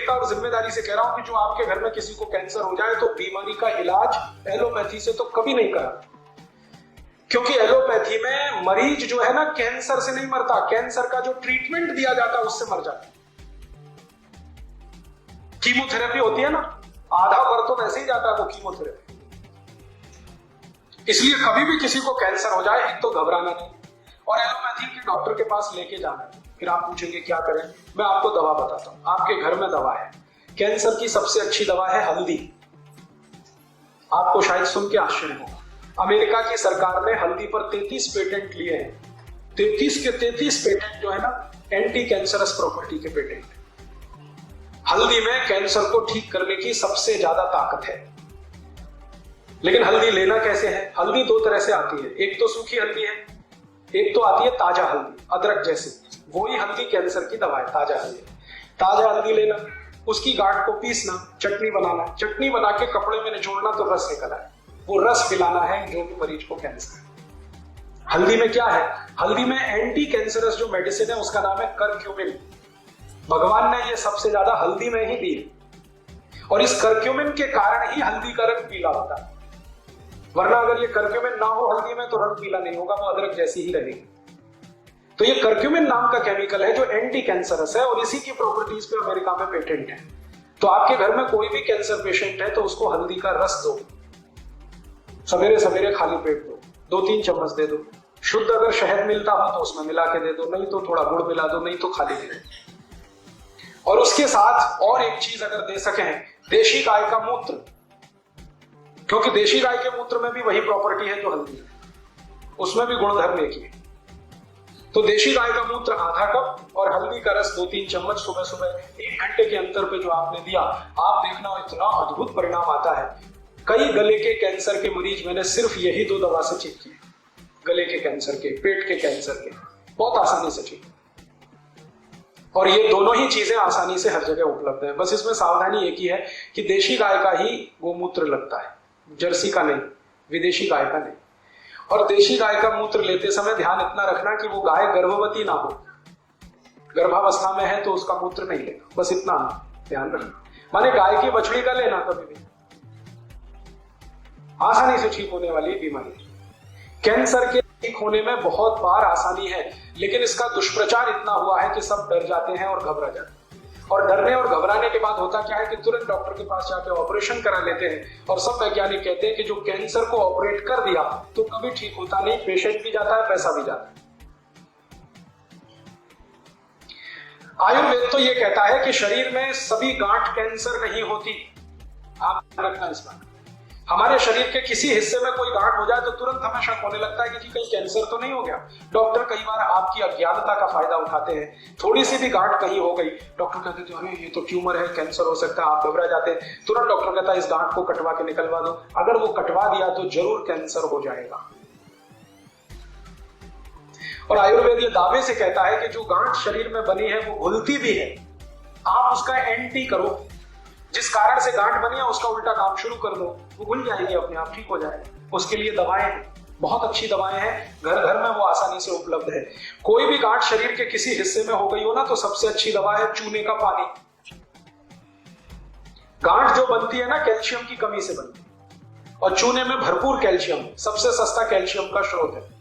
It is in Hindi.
तरीका और जिम्मेदारी से कह रहा हूं कि जो आपके घर में किसी को कैंसर हो जाए तो बीमारी का इलाज एलोपैथी से तो कभी नहीं करा, क्योंकि एलोपैथी में मरीज जो है ना कैंसर से नहीं मरता, कैंसर का जो ट्रीटमेंट दिया जाता है उससे मर जाता है। कीमोथेरेपी होती है ना, आधा भर तो वैसे ही जाता है वो कीमोथेरेपी। इसलिए कभी भी किसी को कैंसर हो जाए एक तो घबराना नहीं और एलोपैथी के डॉक्टर के पास लेके जाना है। फिर आप पूछेंगे क्या करें, मैं आपको दवा बताता हूं। आपके घर में दवा है, कैंसर की सबसे अच्छी दवा है हल्दी। आपको शायद सुन के आश्चर्य होगा, अमेरिका की सरकार ने हल्दी पर 33 पेटेंट लिए हैं। 33 के 33 पेटेंट जो है ना एंटी कैंसरस प्रॉपर्टी के पेटेंट। हल्दी में कैंसर को ठीक करने की सबसे ज्यादा ताकत है। लेकिन हल्दी लेना कैसे है? हल्दी दो तरह से आती है, एक तो सूखी हल्दी है, एक तो आती है ताजा हल्दी, अदरक जैसी। वही हल्दी कैंसर की दवा है, ताजा हल्दी। ताजा हल्दी लेना, उसकी गांठ को पीसना, चटनी बनाना, चटनी बना के कपड़े में निचोड़ना तो रस निकल आए, वो रस पिलाना है जो भी मरीज को कैंसर है। हल्दी में क्या है? हल्दी में एंटी कैंसरस जो मेडिसिन है उसका नाम है करक्यूमिन। भगवान ने ये सबसे ज्यादा हल्दी में ही दी है और इस करक्यूमिन के कारण ही हल्दी का रंग पीला होता है। वरना अगर ये करक्यूमिन ना हो हल्दी में तो रंग पीला नहीं होगा, वो अदरक जैसी ही रहेगी। तो ये करक्यूमिन नाम का केमिकल है जो एंटी कैंसरस है और इसी की प्रॉपर्टीज पे अमेरिका में पेटेंट है। तो आपके घर में कोई भी कैंसर पेशेंट है तो उसको हल्दी का रस दो, सवेरे सवेरे खाली पेट दो, 2-3 चम्मच दे दो। शुद्ध अगर शहद मिलता हो तो उसमें मिला के दे दो, नहीं तो थोड़ा गुड़ मिला दो, नहीं तो खाली दे दो। और उसके साथ और एक चीज अगर दे सकें, देशी गाय का मूत्र, क्योंकि देशी गाय के मूत्र में भी वही प्रॉपर्टी है जो हल्दी है, उसमें भी गुणधर्म एक ही है। तो देशी गाय का मूत्र आधा कप और हल्दी का रस 2-3 चम्मच सुबह सुबह 1 घंटे के अंतर पे जो आपने दिया, आप देखना इतना अद्भुत परिणाम आता है। कई गले के कैंसर के मरीज मैंने सिर्फ यही 2 दवा से ठीक किए, गले के कैंसर के, पेट के कैंसर के, बहुत आसानी से ठीक। और ये दोनों ही चीजें आसानी से हर जगह उपलब्ध है। बस इसमें सावधानी एक ही है कि देशी गाय का ही गोमूत्र लगता है, जर्सी का नहीं, विदेशी गाय का नहीं। और देशी गाय का मूत्र लेते समय ध्यान इतना रखना कि वो गाय गर्भवती ना हो, गर्भावस्था में है तो उसका मूत्र नहीं लेना, बस इतना ध्यान रखना। माने गाय की बछड़ी का लेना कभी भी, आसानी से ठीक होने वाली बीमारी। कैंसर के ठीक होने में बहुत बार आसानी है, लेकिन इसका दुष्प्रचार इतना हुआ है कि सब डर जाते हैं और घबरा जाते हैं। और डरने और घबराने के बाद होता क्या है कि तुरंत डॉक्टर के पास जाके ऑपरेशन करा लेते हैं और सब वैज्ञानिक कहते हैं कि जो कैंसर को ऑपरेट कर दिया तो कभी ठीक होता नहीं, पेशेंट भी जाता है, पैसा भी जाता है। आयुर्वेद तो ये कहता है कि शरीर में सभी गांठ कैंसर नहीं होती। आप ध्यान रखना इस बात। हमारे शरीर के किसी हिस्से में कोई गांठ हो जाए तो तुरंत हमें शक होने लगता है कि जी कहीं कैंसर तो नहीं हो गया। डॉक्टर कई बार आपकी अज्ञानता का फायदा उठाते हैं। थोड़ी सी भी गांठ कहीं हो गई, डॉक्टर कहते थे अरे ये तो ट्यूमर है, कैंसर हो सकता है, आप घबरा जाते हैं। तुरंत डॉक्टर कहता है इस गांठ को कटवा के निकलवा दो। अगर वो कटवा दिया तो जरूर कैंसर हो जाएगा। और आयुर्वेद ये दावे से कहता है कि जो गांठ शरीर में बनी है वो घुलती भी है, आप उसका एंटी करो। जिस कारण से गांठ बनी है उसका उल्टा काम शुरू कर दो, वो घुल जाएगी, अपने आप ठीक हो जाएगी। उसके लिए दवाएं हैं, बहुत अच्छी दवाएं हैं, घर घर में वो आसानी से उपलब्ध है। कोई भी गांठ शरीर के किसी हिस्से में हो गई हो ना तो सबसे अच्छी दवा है चूने का पानी। गांठ जो बनती है ना कैल्शियम की कमी से बनती है और चूने में भरपूर कैल्शियम, सबसे सस्ता कैल्शियम का स्रोत है।